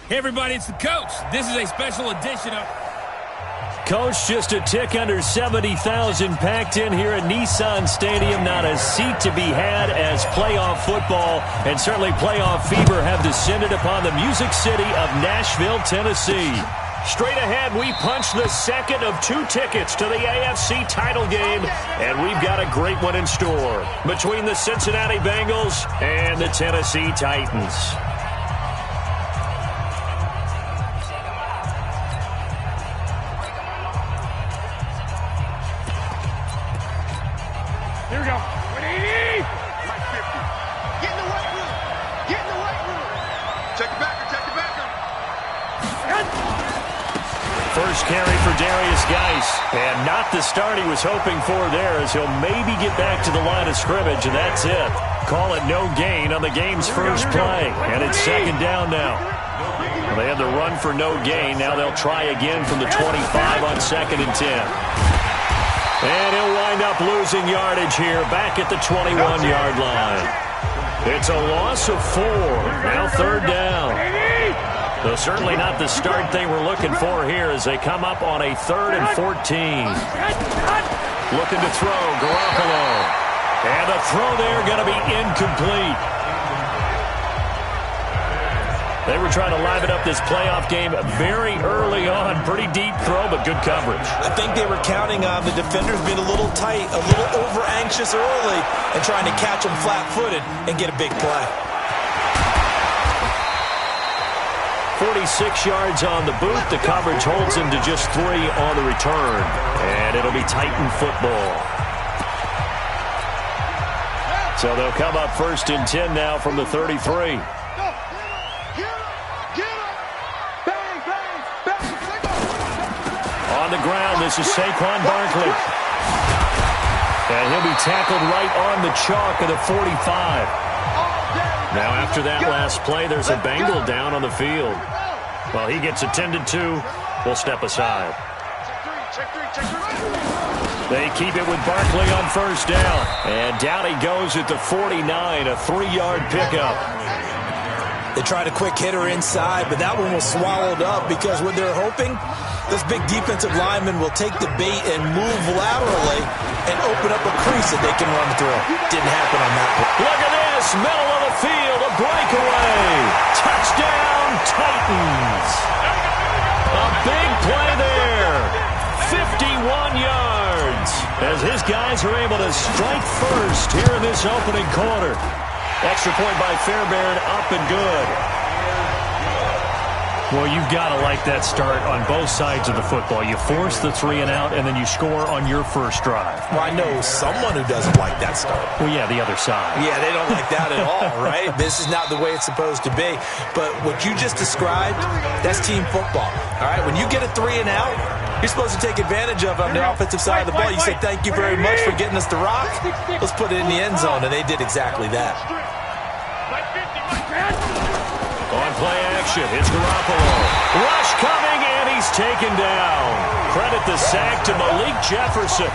Hey, everybody, it's the coach. This is a special edition of... Coach, just a tick under 70,000 packed in here at Nissan Stadium. Not a seat to be had as playoff football and certainly playoff fever have descended upon the Music City of Nashville, Tennessee. Straight ahead, we punch the second of 2 tickets to the AFC title game, and we've got a great one in store between the Cincinnati Bengals and the Tennessee Titans. Here we go. 180! Like 50. Get in the weight room. Get in the weight room. Check it back. Check it back. First carry for Darius Geis, and not the start he was hoping for there as he'll maybe get back to the line of scrimmage, and that's it. Call it no gain on the game's first play, and it's second down now. Well, they had the run for no gain. Now they'll try again from the 25 on 2nd and 10. And he'll wind up losing yardage here back at the 21-yard line. It's a loss of 4. Now 3rd down. Though certainly not the start they were looking for here as they come up on a 3rd and 14. Looking to throw, Garoppolo. And the throw there going to be incomplete. They were trying to liven up this playoff game very early on. Pretty deep throw, but good coverage. I think they were counting on the defenders being a little tight, a little over-anxious early, and trying to catch them flat-footed and get a big play. 46 yards on the boot. The coverage holds him to just 3 on the return. And it'll be Titan football. So they'll come up 1st and 10 now from the 33. On the ground, this is Saquon Barkley. And he'll be tackled right on the chalk of the 45. Now after that last play, there's a Bengal down on the field. Well, he gets attended to. We'll step aside. They keep it with Barkley on 1st down. And down he goes at the 49, a 3-yard pickup. They tried a quick hitter inside, but that one was swallowed up because what they're hoping, this big defensive lineman will take the bait and move laterally and open up a crease that they can run through. Didn't happen on that play. Look at this, middle of the field, a breakaway. Touchdown, Titans. A big play there. 51 yards as his guys are able to strike first here in this opening quarter. Extra point by Fairbairn, up and good. Well, you've got to like that start on both sides of the football. You force the 3 and out, and then you score on your first drive. Well, I know someone who doesn't like that start. Well, yeah, the other side. Yeah, they don't like that at all, right? This is not the way it's supposed to be. But what you just described, that's team football. All right, when you get a 3 and out, you're supposed to take advantage of it on the offensive side of the ball. You say, thank you very much for getting us the rock. Let's put it in the end zone, and they did exactly that. On play action, it's Garoppolo. Rush coming, and he's taken down. Credit the sack to Malik Jefferson.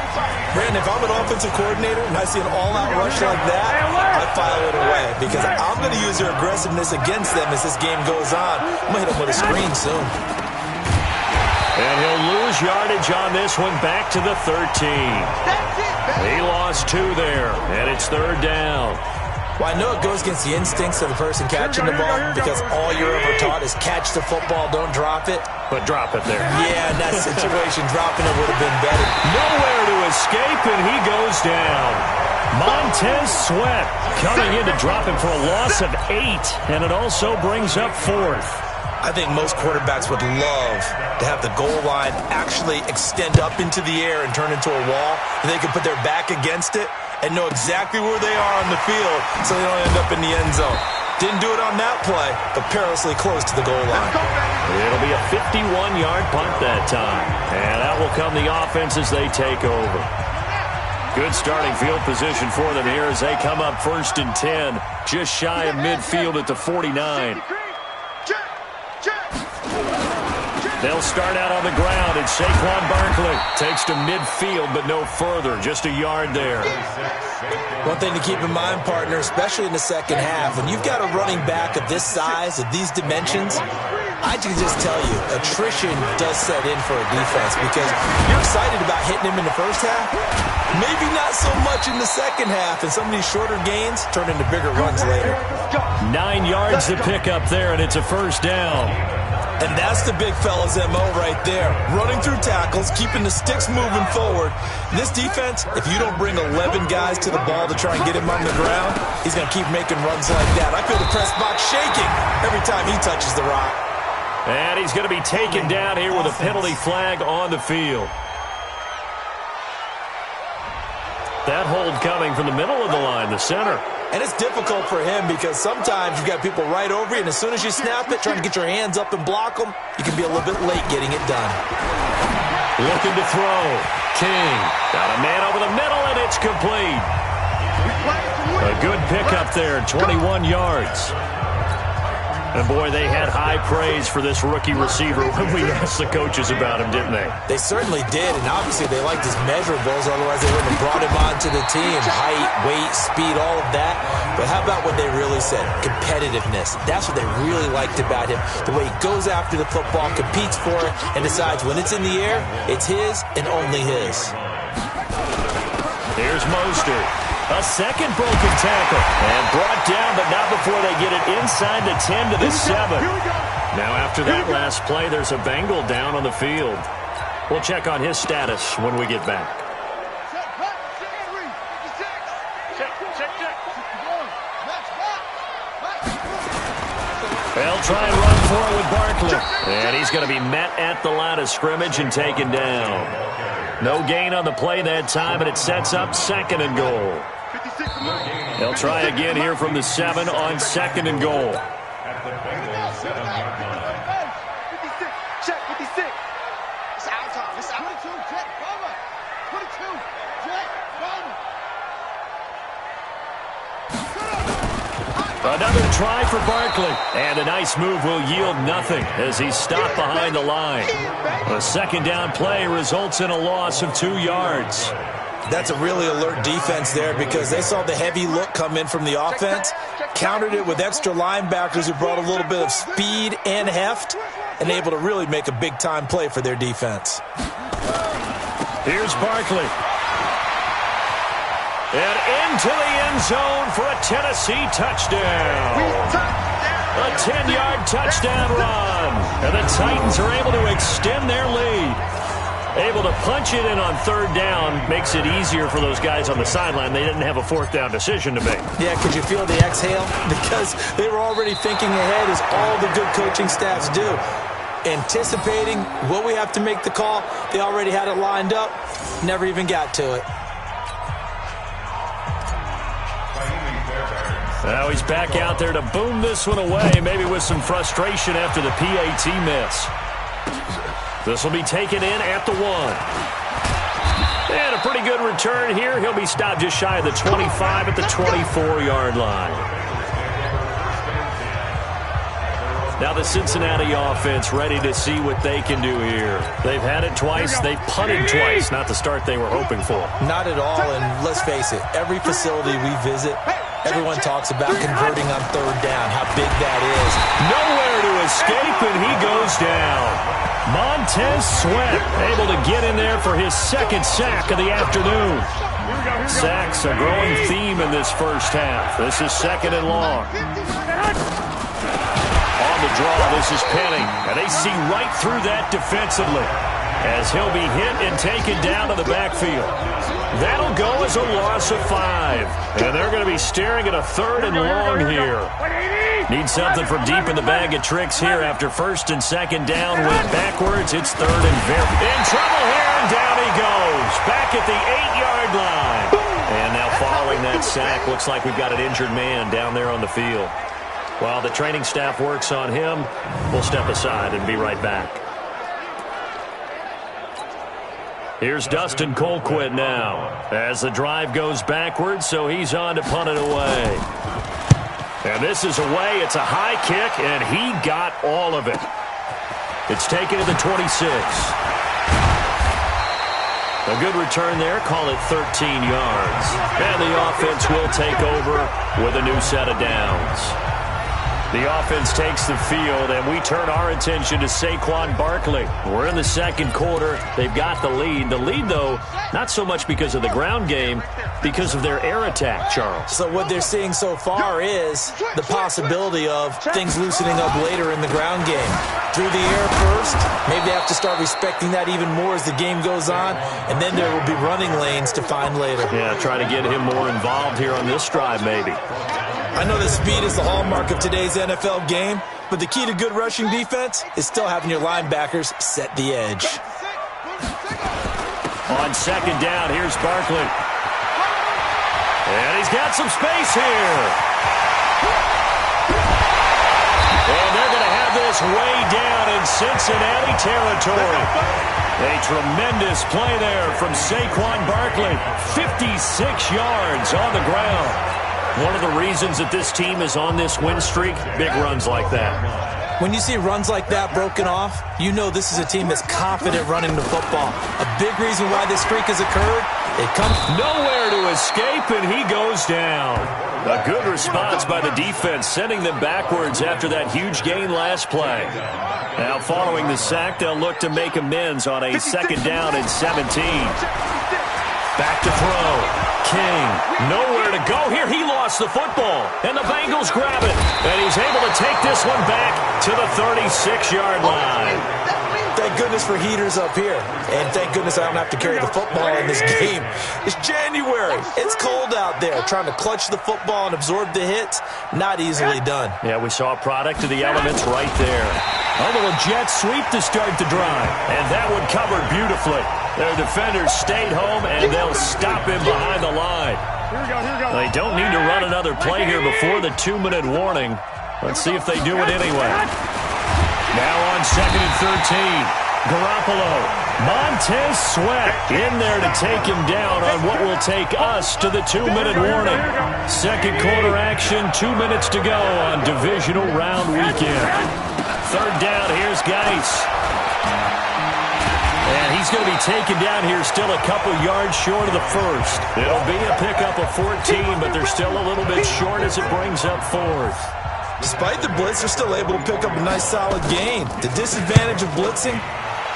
Brandon, if I'm an offensive coordinator and I see an all-out rush like that, I file it away because I'm going to use their aggressiveness against them as this game goes on. I'm going to hit them with a screen soon. And he'll lose yardage on this one back to the 13. He lost 2 there, and it's 3rd down. Well, I know it goes against the instincts of the person catching the ball because all you're ever taught is catch the football, don't drop it. But drop it there. Yeah, in that situation, dropping it would have been better. Nowhere to escape, and he goes down. Montez Sweat coming in to drop him for a loss of 8, and it also brings up 4th. I think most quarterbacks would love to have the goal line actually extend up into the air and turn into a wall, and they can put their back against it and know exactly where they are on the field so they don't end up in the end zone. Didn't do it on that play, but perilously close to the goal line. It'll be a 51-yard punt that time, and out will come the offense as they take over. Good starting field position for them here as they come up 1st and 10, just shy of midfield at the 49. They'll start out on the ground, and Saquon Barkley takes to midfield, but no further, just a yard there. One thing to keep in mind, partner, especially in the second half, when you've got a running back of this size, of these dimensions, I can just tell you, attrition does set in for a defense because you're excited about hitting him in the first half. Maybe not so much in the second half, and some of these shorter gains turn into bigger runs later. 9 yards to pick up there, and it's a first down. And that's the big fella's MO right there. Running through tackles, keeping the sticks moving forward. This defense, if you don't bring 11 guys to the ball to try and get him on the ground, he's going to keep making runs like that. I feel the press box shaking every time he touches the rock. And he's going to be taken down here with a penalty flag on the field. That hold coming from the middle of the line, the center. And it's difficult for him because sometimes you've got people right over you, and as soon as you snap it, trying to get your hands up and block them, you can be a little bit late getting it done. Looking to throw. King. Got a man over the middle, and it's complete. A good pickup there, 21 yards. And, boy, they had high praise for this rookie receiver when we asked the coaches about him, didn't they? They certainly did, and obviously they liked his measurables, otherwise they wouldn't have brought him onto the team. Height, weight, speed, all of that. But how about what they really said? Competitiveness. That's what they really liked about him. The way he goes after the football, competes for it, and decides when it's in the air, it's his and only his. Here's Mostert. A second broken tackle. And brought down, but not before they get it inside the 10 to the 7. Now after that last play, there's a Bengal down on the field. We'll check on his status when we get back. They'll try and run for it with Barkley. And he's going to be met at the line of scrimmage and taken down. No gain on the play that time, and it sets up second and goal. They'll try again here from the 7 on second and goal. Check 56. It's out time. It's out. 22, check, cover. 22, check, cover. Another try for Barkley. And a nice move will yield nothing as he's stopped behind the line. A second down play results in a loss of 2 yards. That's a really alert defense there because they saw the heavy look come in from the offense, countered it with extra linebackers who brought a little bit of speed and heft, and able to really make a big-time play for their defense. Here's Barkley. And into the end zone for a Tennessee touchdown. A 10-yard touchdown run. And the Titans are able to extend their lead. Able to punch it in on third down makes it easier for those guys on the sideline. They didn't have a fourth down decision to make. Yeah, could you feel the exhale? Because they were already thinking ahead, as all the good coaching staffs do. Anticipating what we have to make the call. They already had it lined up. Never even got to it. Now he's back out there to boom this one away, maybe with some frustration after the PAT miss. This will be taken in at the 1. And a pretty good return here. He'll be stopped just shy of the 25 at the 24-yard line. Now the Cincinnati offense ready to see what they can do here. They've had it twice. They've punted twice. Not the start they were hoping for. Not at all, and let's face it, every facility we visit, everyone talks about converting on third down, how big that is. Nowhere to escape, and he goes down. Montez Sweat able to get in there for his second sack of the afternoon. Sacks a growing theme in this first half. This is second and long. On the draw, this is Penny, and they see right through that defensively as he'll be hit and taken down to the backfield. That'll go as a loss of 5, and they're going to be staring at a third and long here. Need something from deep in the bag of tricks here after first and second down. Went backwards. It's third and very in trouble here, and down he goes. Back at the 8-yard line. And now following that sack, looks like we've got an injured man down there on the field. While the training staff works on him, we'll step aside and be right back. Here's Dustin Colquitt now as the drive goes backwards, so he's on to punt it away. And this is away. It's a high kick, and he got all of it. It's taken to the 26. A good return there. Call it 13 yards. And the offense will take over with a new set of downs. The offense takes the field, and we turn our attention to Saquon Barkley. We're in the second quarter. They've got the lead. The lead, though, not so much because of the ground game, because of their air attack, Charles. So what they're seeing so far is the possibility of things loosening up later in the ground game. Through the air first, maybe they have to start respecting that even more as the game goes on, and then there will be running lanes to find later. Yeah, try to get him more involved here on this drive, maybe. I know that speed is the hallmark of today's NFL game, but the key to good rushing defense is still having your linebackers set the edge. On second down, here's Barkley. And he's got some space here. And they're going to have this way down in Cincinnati territory. A tremendous play there from Saquon Barkley. 56 yards on the ground. One of the reasons that this team is on this win streak, big runs like that. When you see runs like that broken off, you know this is a team that's confident running the football. A big reason why this streak has occurred, it comes nowhere to escape, and he goes down. A good response by the defense, sending them backwards after that huge gain last play. Now, following the sack, they'll look to make amends on a second down and 17. Back to throw. King, nowhere to go here. He lost the football, and the Bengals grab it. And he's able to take this one back to the 36-yard line. Thank goodness for heaters up here. And thank goodness I don't have to carry the football in this game. It's January. It's cold out there. Trying to clutch the football and absorb the hits, not easily done. Yeah, we saw a product of the elements right there. A little jet sweep to start the drive. And that one covered beautifully. Their defenders stayed home, and they'll stop him behind the line. They don't need to run another play here before the 2-minute warning. Let's see if they do it anyway. Now on second and 13, Garoppolo, Montez Sweat in there to take him down on what will take us to the 2-minute warning. Second quarter action, 2 minutes to go on divisional round weekend. Third down, here's Geis. And he's going to be taken down here still a couple yards short of the first. It'll be a pickup of 14, but they're still a little bit short as it brings up fourth. Despite the blitz, they're still able to pick up a nice solid gain. The disadvantage of blitzing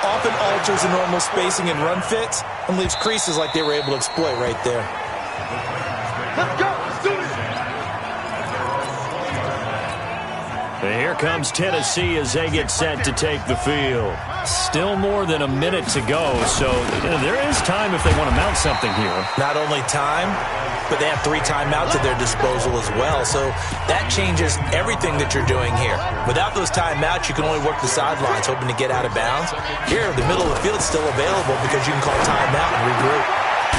often alters the normal spacing and run fits and leaves creases like they were able to exploit right there. Let's go. Let's do this. And here comes Tennessee as they get set to take the field. Still more than a minute to go, so there is time if they want to mount something here. Not only time, but they have 3 timeouts at their disposal as well, so that changes everything that you're doing here. Without those timeouts, you can only work the sidelines, hoping to get out of bounds. Here, the middle of the field's still available because you can call timeout and regroup.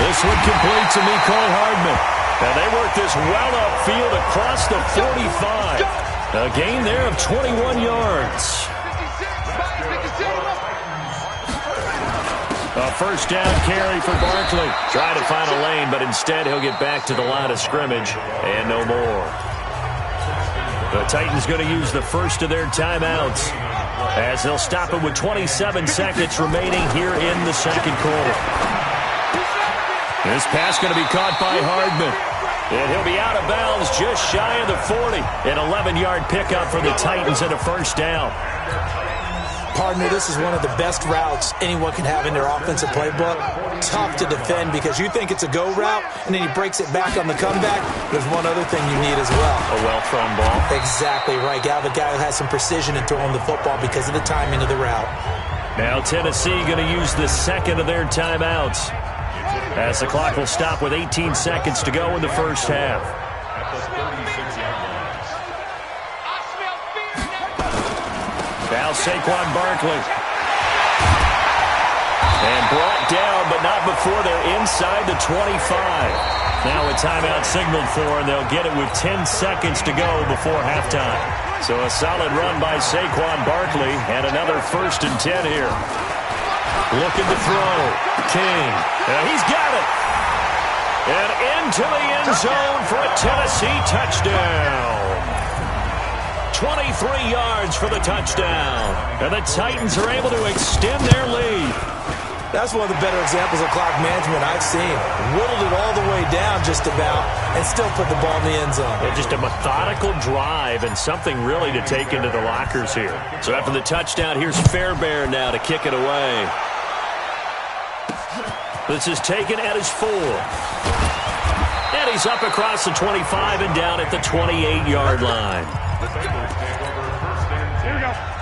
This one complete to Mecole Hardman. And they work this well upfield across the 45. A gain there of 21 yards. A first down carry for Barkley. Trying to find a lane, but instead he'll get back to the line of scrimmage and no more. The Titans going to use the first of their timeouts as they'll stop it with 27 seconds remaining here in the second quarter. This pass going to be caught by Hardman. And he'll be out of bounds just shy of the 40. An 11-yard pickup for the Titans and a first down. Partner, this is one of the best routes anyone can have in their offensive playbook. Tough to defend because you think it's a go route, and then he breaks it back on the comeback. There's one other thing you need as well. A well-thrown ball. Exactly right. Got a guy who has some precision in throwing the football because of the timing of the route. Now Tennessee going to use the second of their timeouts, as the clock will stop with 18 seconds to go in the first half. Now Saquon Barkley. And brought down, but not before they're inside the 25. Now a timeout signaled for, and they'll get it with 10 seconds to go before halftime. So a solid run by Saquon Barkley, and another 1st and 10 here. Looking to throw. King. And he's got it. And into the end zone for a Tennessee touchdown. 23 yards for the touchdown. And the Titans are able to extend their lead. That's one of the better examples of clock management I've seen. Whittled it all the way down just about and still put the ball in the end zone. Yeah, just a methodical drive and something really to take into the lockers here. So after the touchdown, here's Fairbairn now to kick it away. This is taken at his 4. And he's up across the 25 and down at the 28-yard line.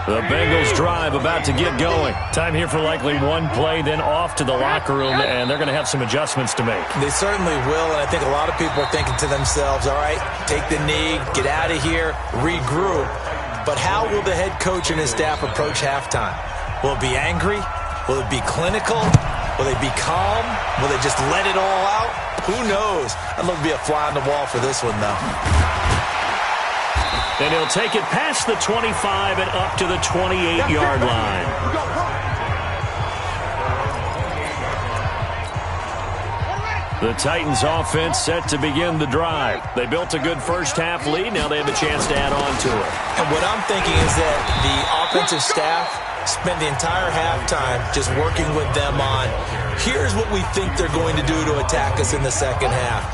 The Bengals drive about to get going. Time here for likely one play, then off to the locker room, and they're going to have some adjustments to make. They certainly will, and I think a lot of people are thinking to themselves, all right, take the knee, get out of here, regroup. But how will the head coach and his staff approach halftime? Will it be angry? Will it be clinical? Will they be calm? Will they just let it all out? Who knows? I'd love to be a fly on the wall for this one, though. And he'll take it past the 25 and up to the 28-yard line. The Titans offense set to begin the drive. They built a good first-half lead. Now they have a chance to add on to it. And what I'm thinking is that the offensive staff spend the entire halftime just working with them on, here's what we think they're going to do to attack us in the second half.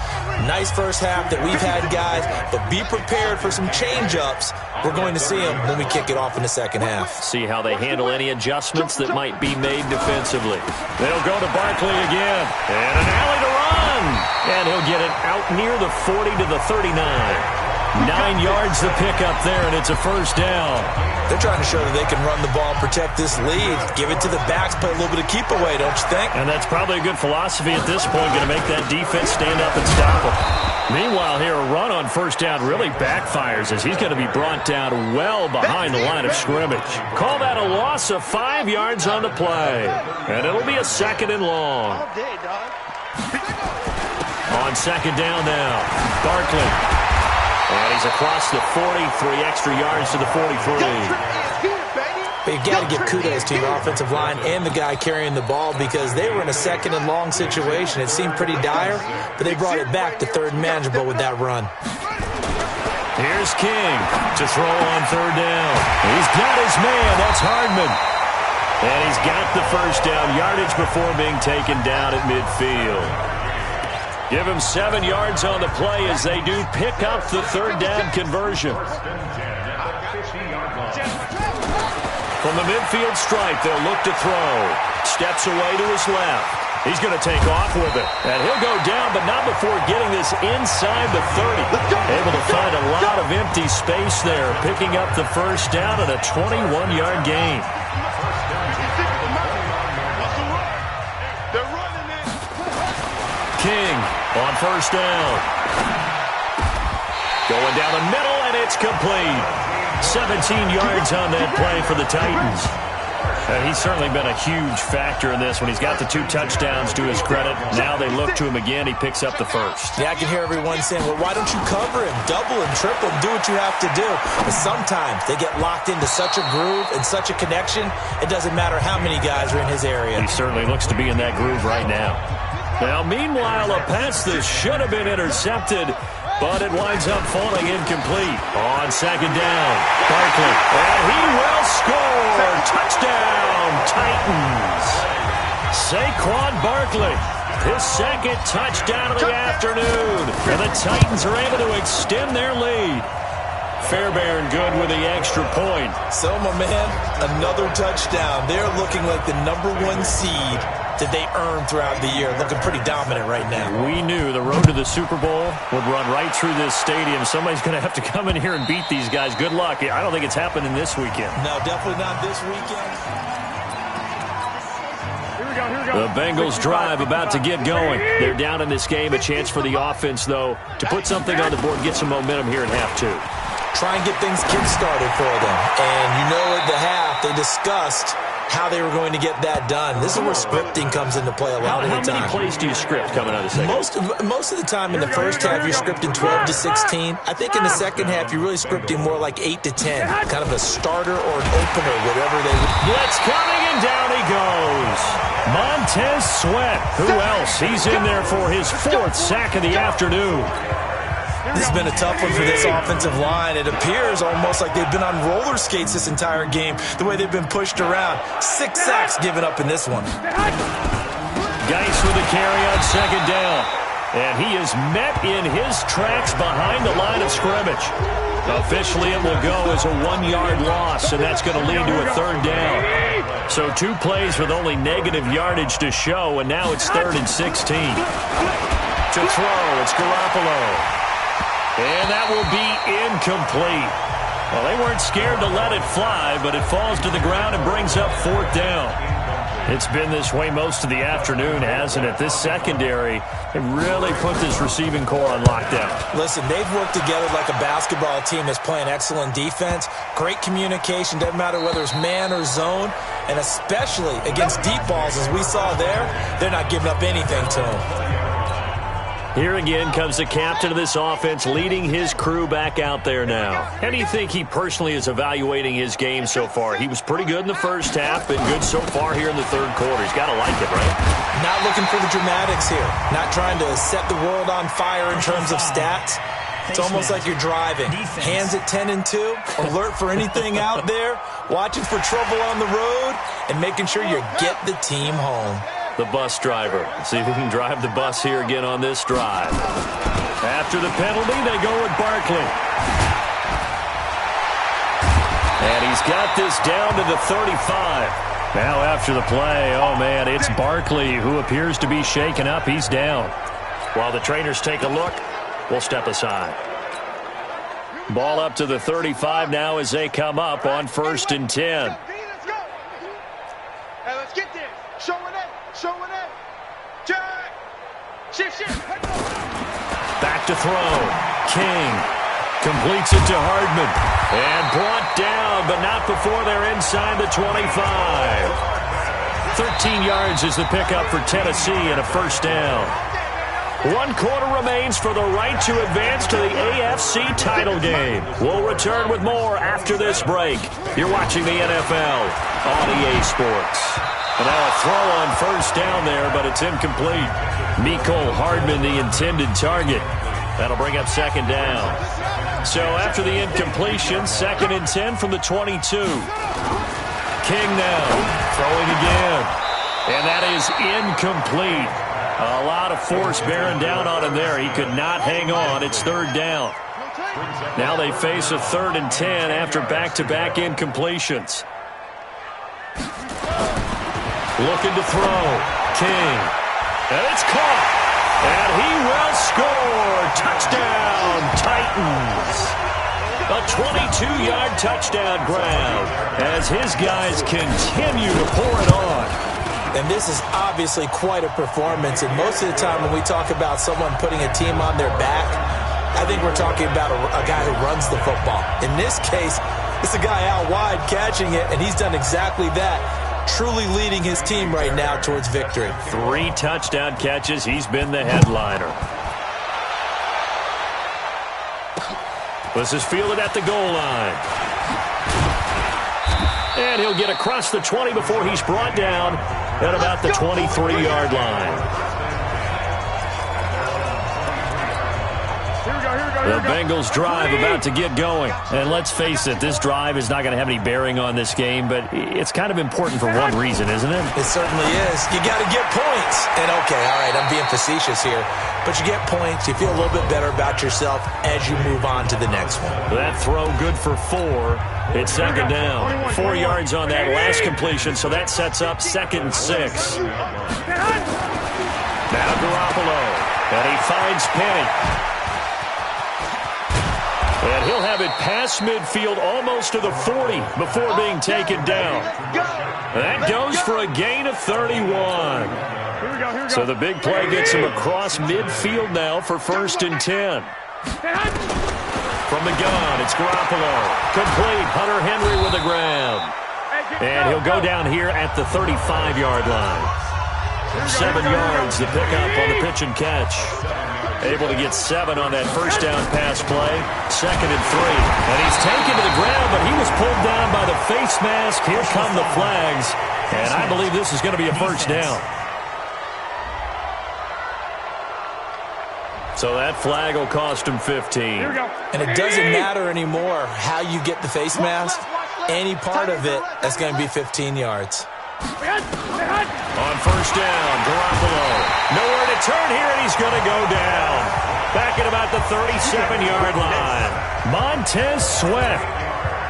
Nice first half that we've had, guys, but be prepared for some change-ups. We're going to see them when we kick it off in the second half. See how they handle any adjustments that might be made defensively. They'll go to Barkley again. And an alley to run. And he'll get it out near the 40 to the 39. 9 yards to pick up there, and it's a first down. They're trying to show that they can run the ball and protect this lead. Give it to the backs, play a little bit of keep away, don't you think? And that's probably a good philosophy at this point, going to make that defense stand up and stop them. Meanwhile, here, a run on first down really backfires as he's going to be brought down well behind the line of scrimmage. Call that a loss of 5 yards on the play. And it'll be a second and long. On second down now, Barkley. And he's across the 40, 3 extra yards to the 43. But you've got to give kudos to your offensive line and the guy carrying the ball because they were in a second and long situation. It seemed pretty dire, but they brought it back to third and manageable with that run. Here's King to throw on third down. He's got his man. That's Hardman. And he's got the first down yardage before being taken down at midfield. Give him 7 yards on the play as they do pick up the third down conversion. From the midfield stripe, they'll look to throw. Steps away to his left. He's going to take off with it. And he'll go down, but not before getting this inside the 30. Able to find a lot of empty space there, picking up the first down and a 21-yard gain. King on first down. Going down the middle, and it's complete. 17 yards on that play for the Titans. He's certainly been a huge factor in this when he's got the 2 touchdowns to his credit. Now they look to him again. He picks up the first. Yeah, I can hear everyone saying, well, why don't you cover him, double him, triple him, do what you have to do. But sometimes they get locked into such a groove and such a connection, it doesn't matter how many guys are in his area. He certainly looks to be in that groove right now. Now, meanwhile, a pass that should have been intercepted, but it winds up falling incomplete. On second down, Barkley, and he will score. Touchdown, Titans. Saquon Barkley, his second touchdown of the afternoon. And the Titans are able to extend their lead. Fairbairn good with the extra point. So, my man, another touchdown. They're looking like the #1 seed that they earned throughout the year. Looking pretty dominant right now. We knew the road to the Super Bowl would run right through this stadium. Somebody's going to have to come in here and beat these guys. Good luck. I don't think it's happening this weekend. No, definitely not this weekend. The Bengals drive about to get going. They're down in this game. A chance for the offense, though, to put something on the board, get some momentum here in half 2. Try and get things kick-started for them. And you know at the half, they discussed how they were going to get that done. This is where scripting comes into play a lot of the time. How many plays do you script coming out of the second? Most of the time in the first half, you're scripting 12 to 16. I think in the second half, you're really scripting more like 8 to 10. Kind of a starter or an opener, whatever they would. Blitz coming, and down he goes. Montez Sweat. Who else? He's in there for his 4th sack of the afternoon. This has been a tough one for this offensive line. It appears almost like they've been on roller skates this entire game, the way they've been pushed around. 6 sacks given up in this one. Geis with a carry on second down. And he is met in his tracks behind the line of scrimmage. Officially, it will go as a 1-yard loss, and that's going to lead to a third down. So 2 plays with only negative yardage to show, and now it's 3rd and 16. To throw, it's Garoppolo. And that will be incomplete. Well, they weren't scared to let it fly, but it falls to the ground and brings up 4th down. It's been this way most of the afternoon, hasn't it? This secondary, they really put this receiving core on lockdown. Listen, they've worked together like a basketball team that's playing excellent defense. Great communication, doesn't matter whether it's man or zone. And especially against deep balls, as we saw there, they're not giving up anything to them. Here again comes the captain of this offense, leading his crew back out there now. How do you think he personally is evaluating his game so far? He was pretty good in the first half, been good so far here in the 3rd quarter. He's got to like it, right? Not looking for the dramatics here. Not trying to set the world on fire in terms of stats. It's almost like you're driving. Hands at 10 and 2, alert for anything out there, watching for trouble on the road, and making sure you get the team home. The bus driver. See if he can drive the bus here again on this drive. After the penalty, they go with Barkley. And he's got this down to the 35. Now after the play, oh man, it's Barkley who appears to be shaken up. He's down. While the trainers take a look, we'll step aside. Ball up to the 35 now as they come up on 1st and 10. Let's go. Hey, let's get this. Showing it. Showing it. Jack. Shift. Back to throw. King completes it to Hardman. And brought down, but not before they're inside the 25. 13 yards is the pickup for Tennessee and a 1st down. 1 quarter remains for the right to advance to the AFC title game. We'll return with more after this break. You're watching the NFL on EA Sports. And now a throw on 1st down there, but it's incomplete. Mecole Hardman, the intended target. That'll bring up 2nd down. So after the incompletion, 2nd and 10 from the 22. King now throwing again. And that is incomplete. A lot of force bearing down on him there. He could not hang on. It's 3rd down. Now they face a 3rd and 10 after back-to-back incompletions. Looking to throw. King. And it's caught. And he will score. Touchdown, Titans. A 22-yard touchdown grab as his guys continue to pour it on. And this is obviously quite a performance. And most of the time when we talk about someone putting a team on their back, I think we're talking about a guy who runs the football. In this case, it's a guy out wide catching it, and he's done exactly that. Truly leading his team right now towards victory. 3 touchdown catches. He's been the headliner. This is fielded at the goal line. And he'll get across the 20 before he's brought down at about the 23-yard line. The Bengals drive about to get going. And let's face it, this drive is not going to have any bearing on this game, but it's kind of important for one reason, isn't it? It certainly is. You got to get points. And okay, all right, I'm being facetious here, but you get points, you feel a little bit better about yourself as you move on to the next one. That throw good for 4. It's 2nd down. 4 yards on that last completion, so that sets up 2nd and 6. Now Garoppolo, and he finds Penny. And he'll have it past midfield almost to the 40 before being taken down. That goes for a gain of 31. So the big play gets him across midfield now for 1st and 10. From the gun, it's Garoppolo. Complete. Hunter Henry with the grab. And he'll go down here at the 35-yard line. 7 yards, the pickup on the pitch and catch. Able to get 7 on that 1st down pass play. 2nd and 3. And he's taken to the ground, but he was pulled down by the face mask. Here come the flags. And I believe this is going to be a 1st down. So that flag will cost him 15. Here we go. And it doesn't matter anymore how you get the face mask. Any part of it, that's going to be 15 yards. On first down, Garoppolo. Nowhere to turn here, and he's going to go down. Back at about the 37-yard line. Montez Sweat.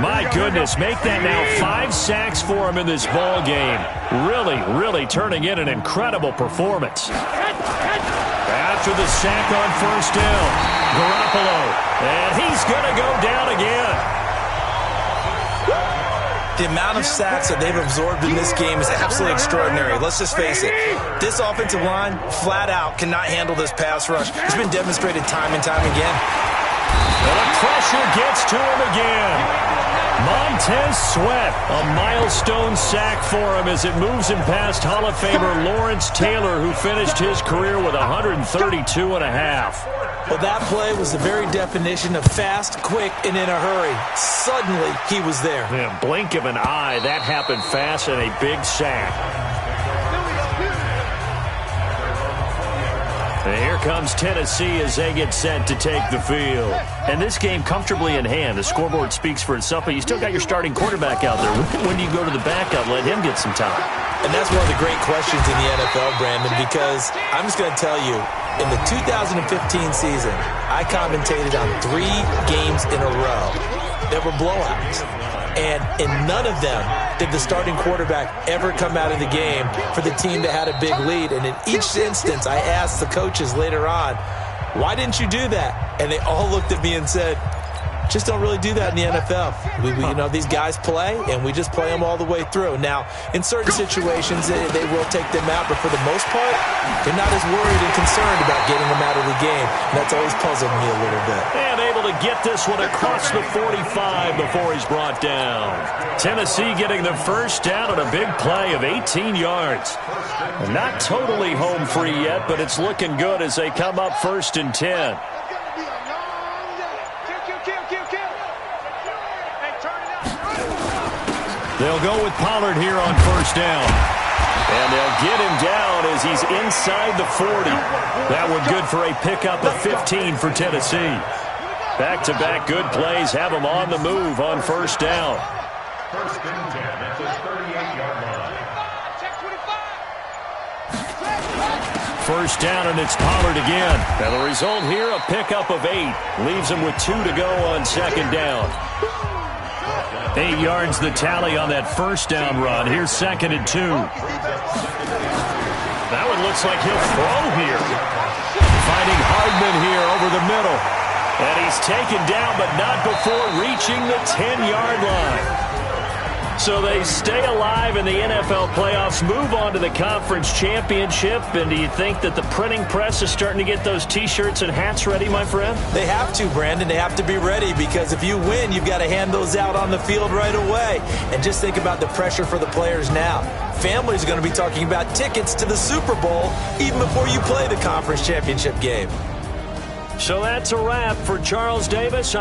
My goodness, make that now 5 sacks for him in this ball game. Really turning in an incredible performance. After the sack on first down, Garoppolo. And he's going to go down again. The amount of sacks that they've absorbed in this game is absolutely extraordinary. Let's just face it. This offensive line, flat out, cannot handle this pass rush. It's been demonstrated time and time again. And the pressure gets to him again. Montez Sweat, a milestone sack for him as it moves him past Hall of Famer Lawrence Taylor, who finished his career with 132 and a half. Well, that play was the very definition of fast, quick, and in a hurry. Suddenly, he was there. Yeah, blink of an eye, that happened fast and a big sack. And here comes Tennessee as they get set to take the field. And this game comfortably in hand. The scoreboard speaks for itself, but you still got your starting quarterback out there. When do you go to the backup, let him get some time? And that's one of the great questions in the NFL, Brandon, because I'm just going to tell you, in the 2015 season, I commentated on 3 games in a row that were blowouts. And in none of them did the starting quarterback ever come out of the game for the team that had a big lead. And in each instance, I asked the coaches later on, why didn't you do that? And they all looked at me and said, just don't really do that in the NFL. You know, these guys play, and we just play them all the way through. Now, in certain situations, they will take them out, but for the most part, they're not as worried and concerned about getting them out of the game. And that's always puzzled me a little bit. And able to get this one across the 45 before he's brought down. Tennessee getting the first down on a big play of 18 yards. Not totally home free yet, but it's looking good as they come up 1st and 10. They'll go with Pollard here on first down. And they'll get him down as he's inside the 40. That one good for a pickup of 15 for Tennessee. Back-to-back good plays have him on the move on first down. First down, and it's Pollard again. And the result here, a pickup of 8. Leaves him with 2 to go on second down. 8 yards the tally on that first down run. Here's 2nd and 2. That one looks like he'll throw here. Finding Hardman here over the middle. And he's taken down, but not before reaching the 10-yard line. So they stay alive in the NFL playoffs, move on to the conference championship. And do you think that the printing press is starting to get those T-shirts and hats ready, my friend? They have to, Brandon. They have to be ready, because if you win, you've got to hand those out on the field right away. And just think about the pressure for the players now. Families are going to be talking about tickets to the Super Bowl even before you play the conference championship game. So that's a wrap for Charles Davis.